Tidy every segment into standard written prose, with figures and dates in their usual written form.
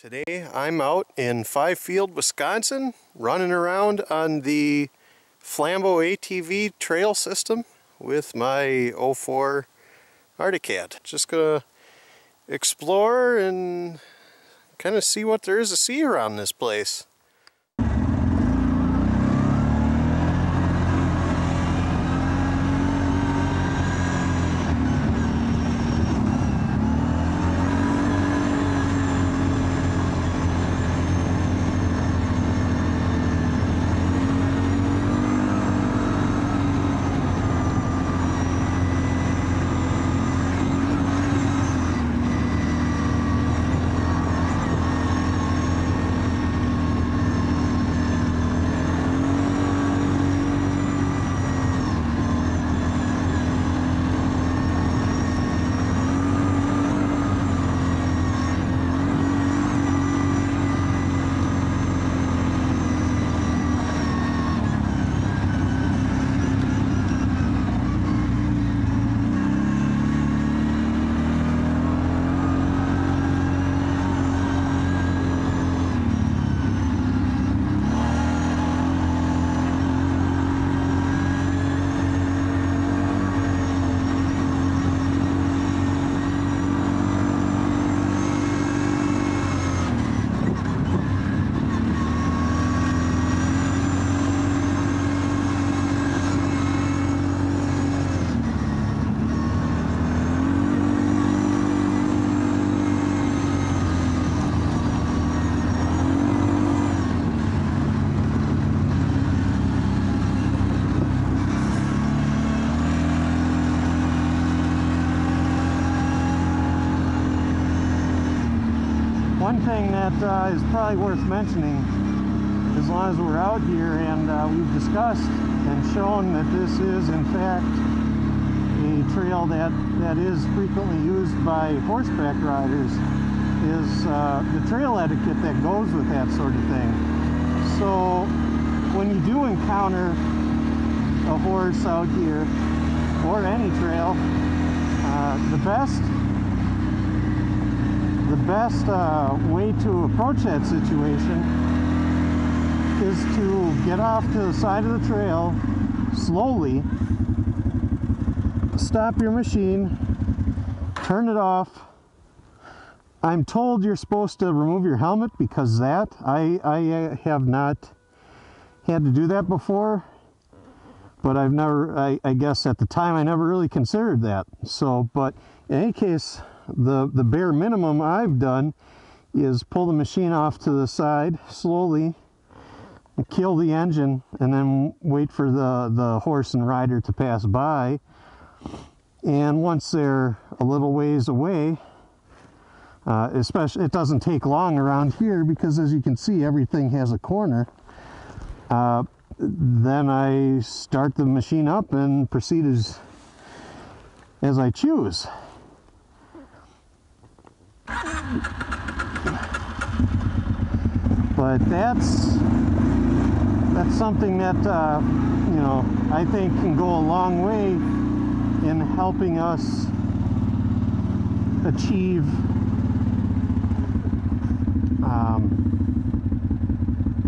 Today I'm out in Fifield, Wisconsin, running around on the Flambeau ATV trail system with my 04 Arctic. Just gonna explore and kind of see what there is to see around this place. One thing that is probably worth mentioning, as long as we're out here and we've discussed and shown that this is in fact a trail that is frequently used by horseback riders, is the trail etiquette that goes with that sort of thing. So when you do encounter a horse out here or any trail, the best way to approach that situation is to get off to the side of the trail slowly, stop your machine, turn it off. I'm told you're supposed to remove your helmet because that I have not had to do that before, but I've never, I guess at the time I never really considered that. So, but in any case, the bare minimum I've done is pull the machine off to the side slowly, kill the engine, and then wait for the horse and rider to pass by. And once they're a little ways away, especially, it doesn't take long around here because, as you can see, everything has a corner. Then I start the machine up and proceed as I choose. But that's something that you know, I think can go a long way in helping us achieve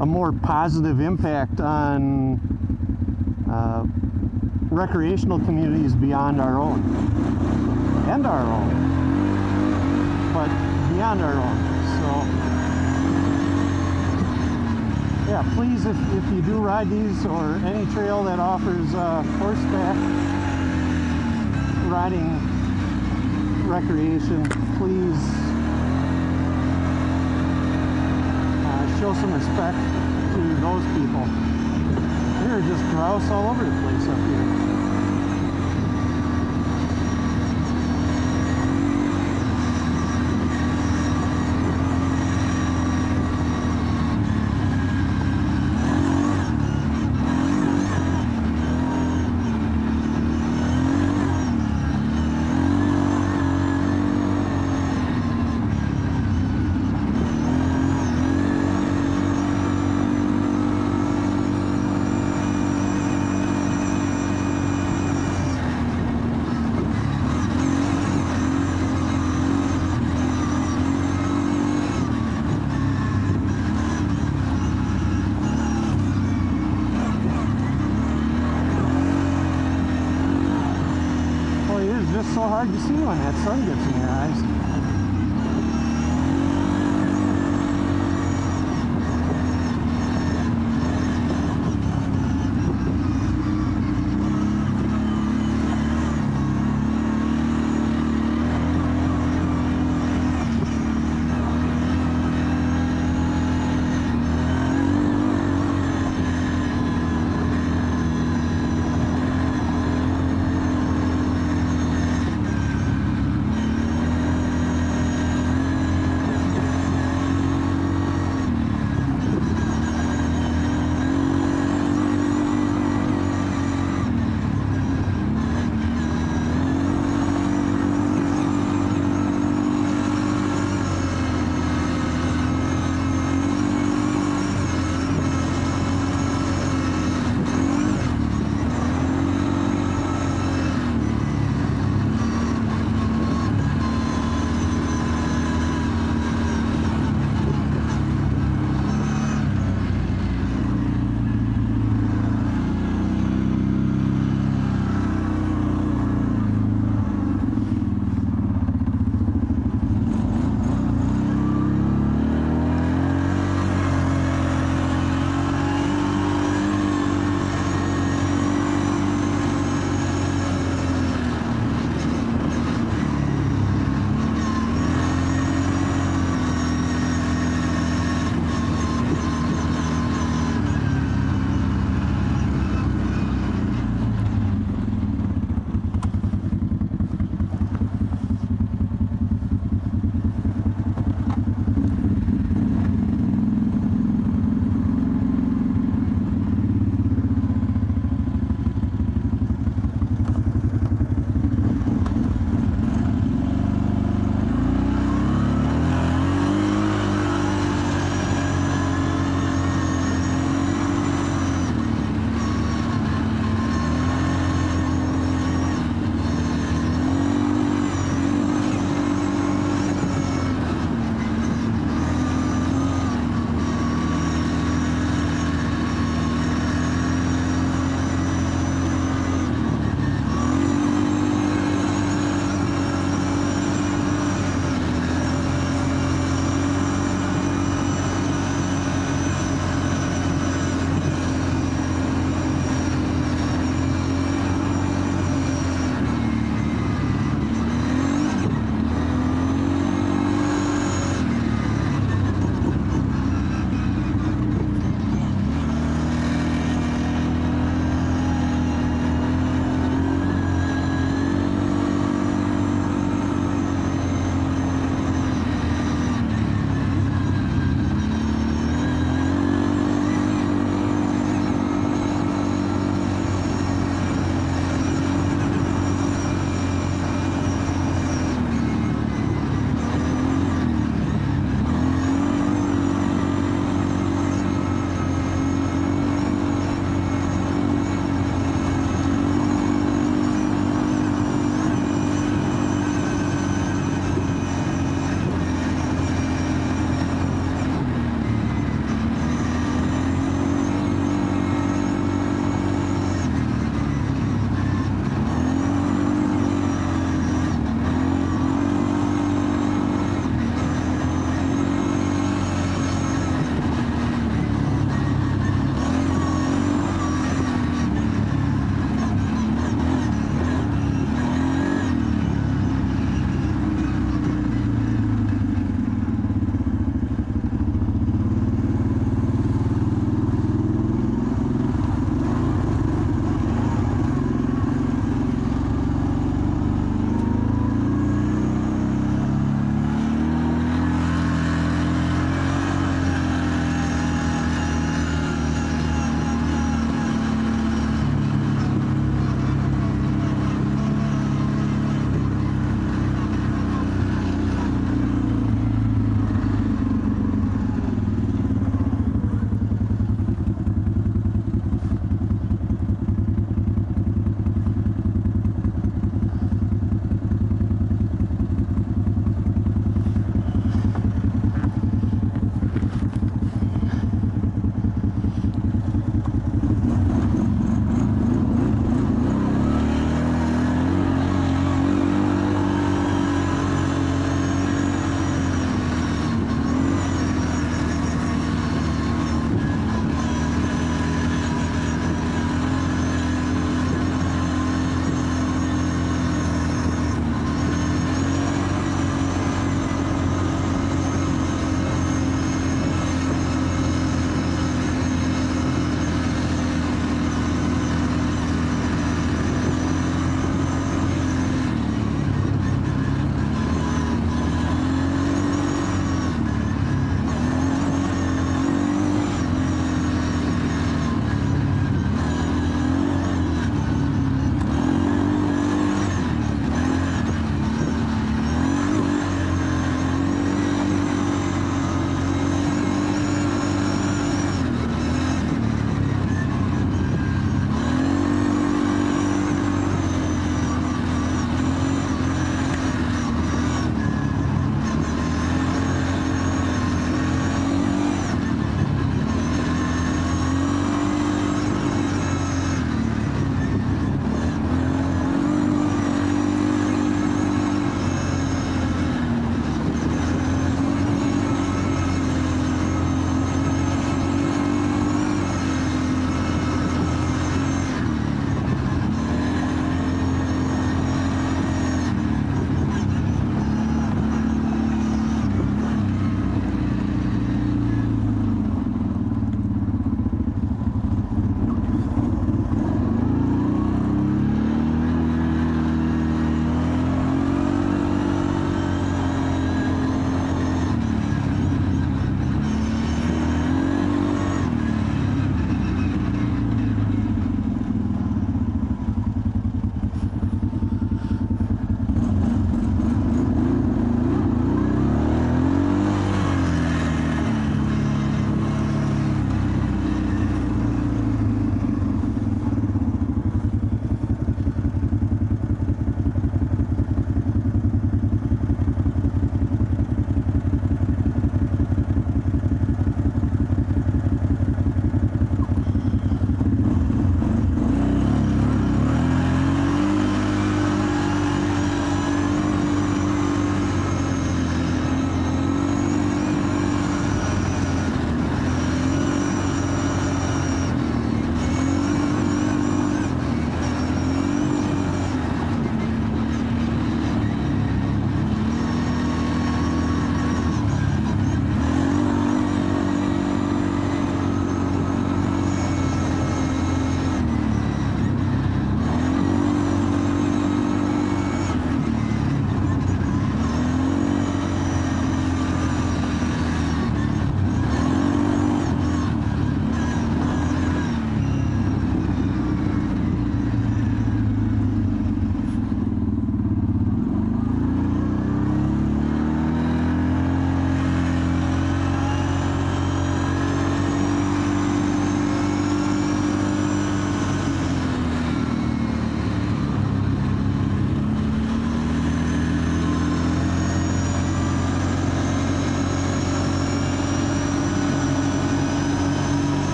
a more positive impact on recreational communities beyond our own and our own, but beyond our own. So yeah, please, if you do ride these or any trail that offers horseback riding recreation, please show some respect to those people. There are just grouse all over the place up here. hard to see when that sun gets in your eyes.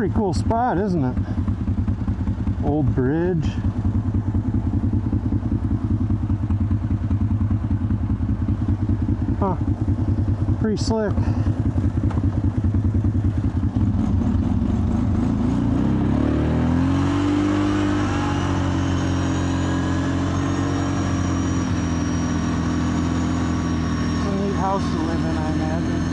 Pretty cool spot, isn't it? Old bridge. Huh. Pretty slick. House to live in, I imagine.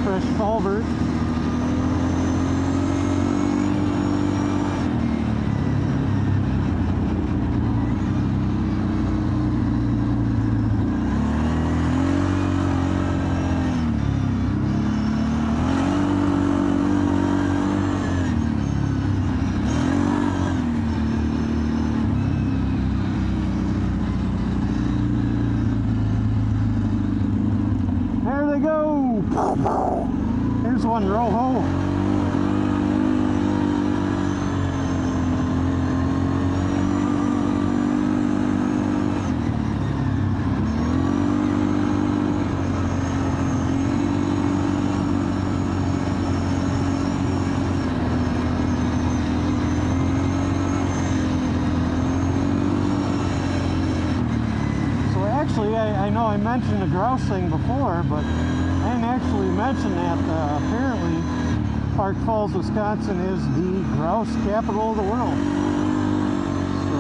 Fresh culvert. Here's one row-ho. So actually, I know I mentioned the grouse thing before, but I didn't actually mention that apparently Park Falls, Wisconsin is the grouse capital of the world. So,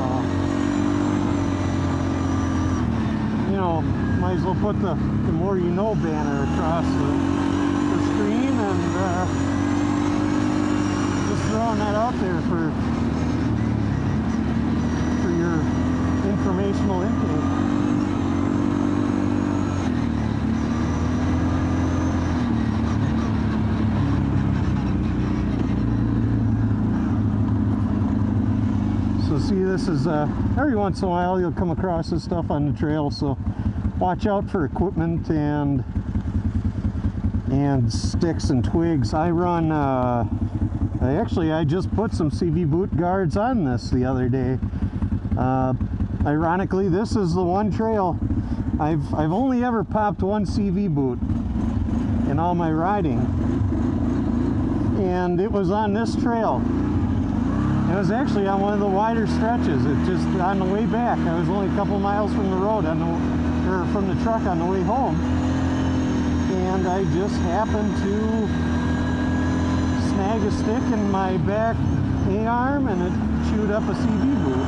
you know, might as well put the more you know banner across the screen, and just throwing that out there for your informational intake. See, this is every once in a while you'll come across this stuff on the trail, so watch out for equipment and sticks and twigs. I run I just put some CV boot guards on this the other day. Ironically, this is the one trail I've only ever popped one CV boot in all my riding, and it was on this trail. It was actually on one of the wider stretches. It just on the way back. I was only a couple miles from the road or from the truck on the way home, and I just happened to snag a stick in my back A-arm, and it chewed up a CV boot.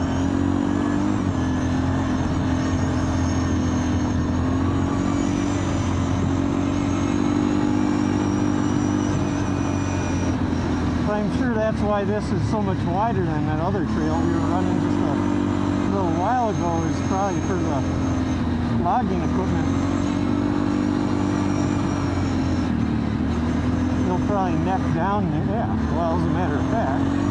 I'm sure that's why this is so much wider than that other trail we were running just a little while ago. Is probably for the logging equipment. They'll probably neck down there. Yeah, well, as a matter of fact.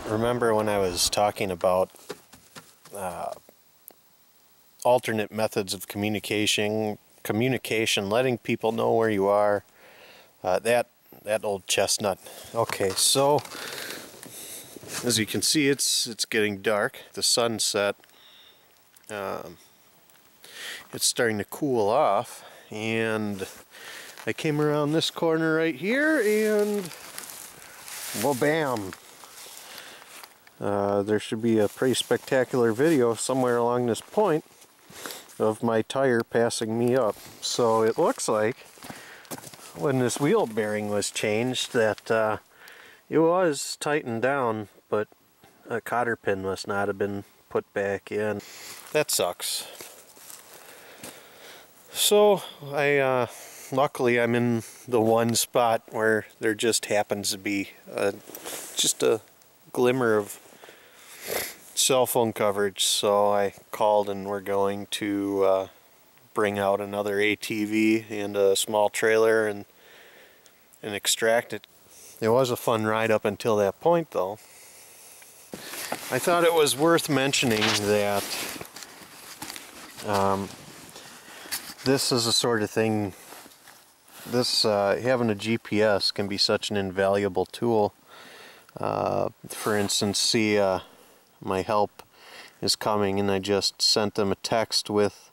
remember when I was talking about alternate methods of communication, letting people know where you are, that old chestnut. Okay, so as you can see, it's getting dark. The sunset, it's starting to cool off, and I came around this corner right here, and well, bam! There should be a pretty spectacular video somewhere along this point of my tire passing me up. So it looks like when this wheel bearing was changed that it was tightened down, but a cotter pin must not have been put back in. That sucks. So luckily I'm in the one spot where there just happens to be just a glimmer of cell phone coverage, so I called and we're going to bring out another ATV and a small trailer and extract it. It was a fun ride up until that point, though. I thought it was worth mentioning that this is the sort of thing, having a GPS can be such an invaluable tool. For instance, see my help is coming, and I just sent them a text with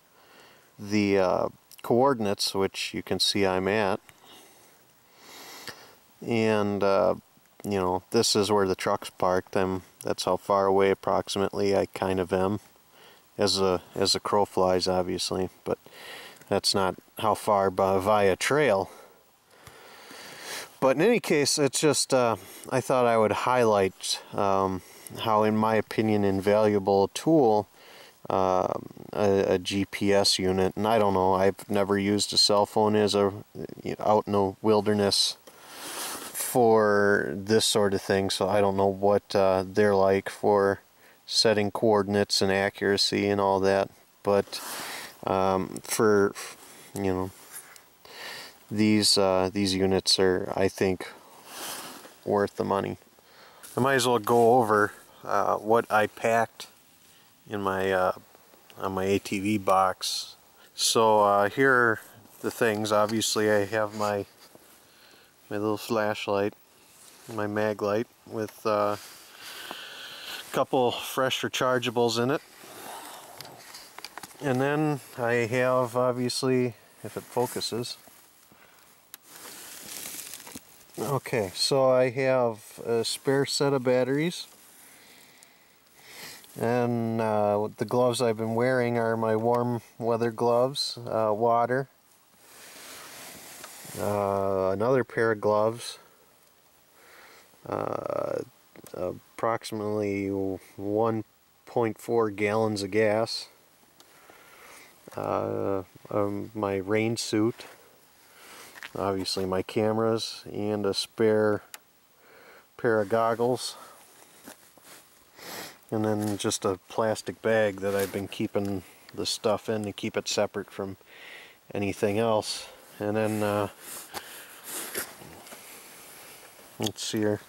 the coordinates, which you can see I'm at, and you know, this is where the truck's parked. That's how far away approximately I kind of am, as a crow flies, obviously, but that's not how far via trail. But in any case, it's just I thought I would highlight how, in my opinion, invaluable a tool a GPS unit. And I don't know, I've never used a cell phone as out in the wilderness for this sort of thing, so I don't know what they're like for setting coordinates and accuracy and all that. But for, you know, these units are, I think, worth the money. I might as well go over what I packed in my on my ATV box. So here are the things. Obviously, I have my little flashlight, my mag light with a couple fresh rechargeables in it, and then I have, obviously, if it focuses. Okay, so I have a spare set of batteries, and the gloves I've been wearing are my warm weather gloves, water, another pair of gloves, approximately 1.4 gallons of gas, my rain suit, obviously my cameras, and a spare pair of goggles, and then just a plastic bag that I've been keeping the stuff in to keep it separate from anything else. And then let's see here,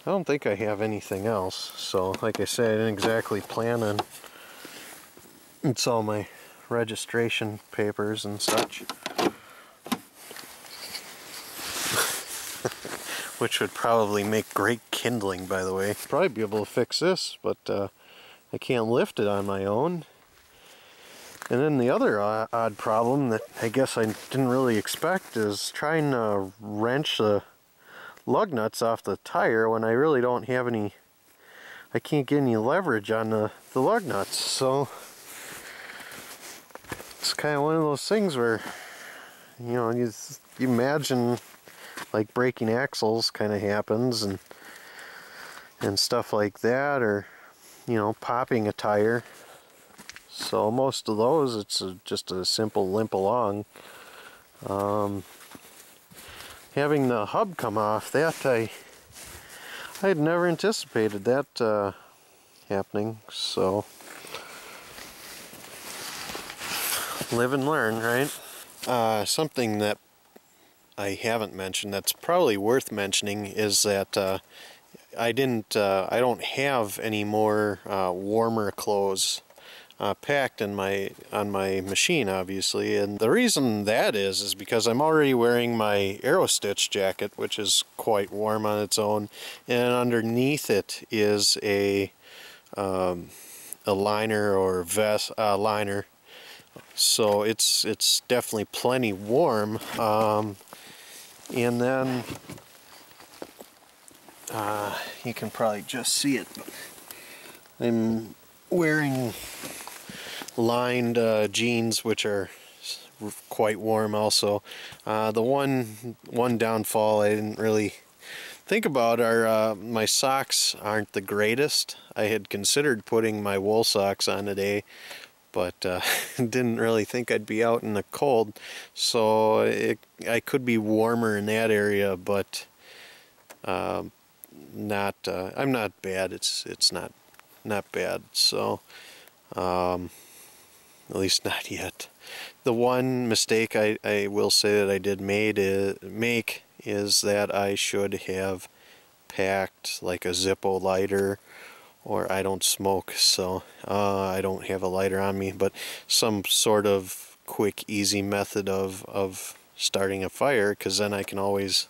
I don't think I have anything else. So like I said, I didn't exactly plan on, it's all my registration papers and such. Which would probably make great kindling, by the way. Probably be able to fix this, but I can't lift it on my own. And then the other odd problem that I guess I didn't really expect is trying to wrench the lug nuts off the tire when I really don't have any, I can't get any leverage on the lug nuts. So it's kind of one of those things where, you know, you imagine like breaking axles kind of happens and stuff like that, or, you know, popping a tire. So most of those, it's just a simple limp along. Having the hub come off, that I had never anticipated that happening. So live and learn, right? Something that I haven't mentioned that's probably worth mentioning is that I don't have any more warmer clothes packed in on my machine, obviously, and the reason that is because I'm already wearing my Aerostitch jacket, which is quite warm on its own, and underneath it is a liner or vest liner, so it's definitely plenty warm. And then you can probably just see it. I'm wearing lined jeans, which are quite warm also. The one downfall I didn't really think about are my socks aren't the greatest. I had considered putting my wool socks on today, but didn't really think I'd be out in the cold, so I could be warmer in that area, but not I'm not bad. It's not bad, so at least not yet. The one mistake I will say that I did make is that I should have packed like a Zippo lighter, or I don't smoke, so I don't have a lighter on me, but some sort of quick, easy method of starting a fire, because then I can always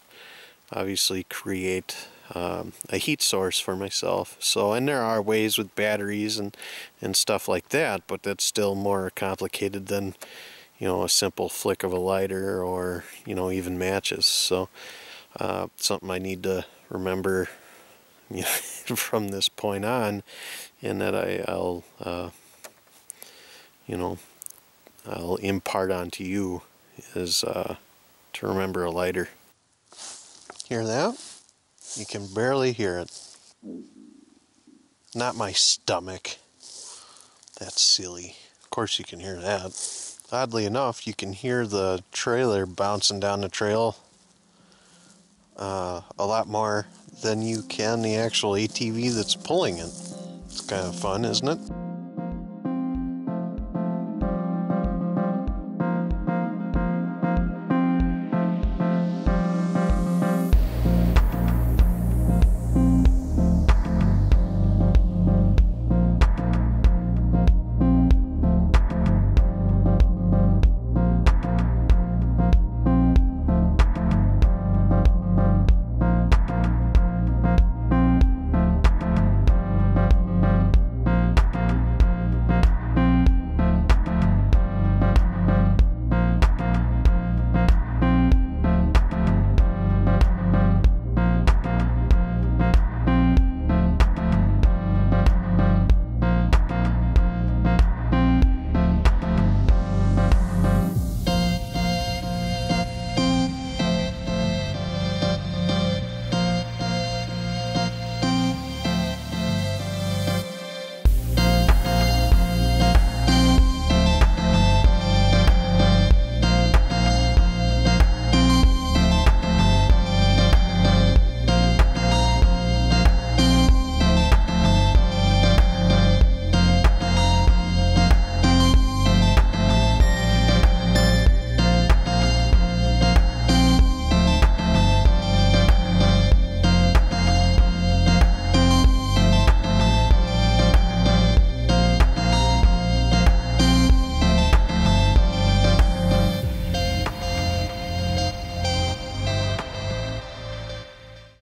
obviously create a heat source for myself. So, and there are ways with batteries and stuff like that, but that's still more complicated than, you know, a simple flick of a lighter, or, you know, even matches. So something I need to remember, you know, from this point on, and that I'll you know, I'll impart onto you, is to remember a lighter. Hear that? You can barely hear it. Not my stomach. That's silly. Of course you can hear that. Oddly enough, you can hear the trailer bouncing down the trail a lot more than you can the actual ATV that's pulling it. It's kind of fun, isn't it?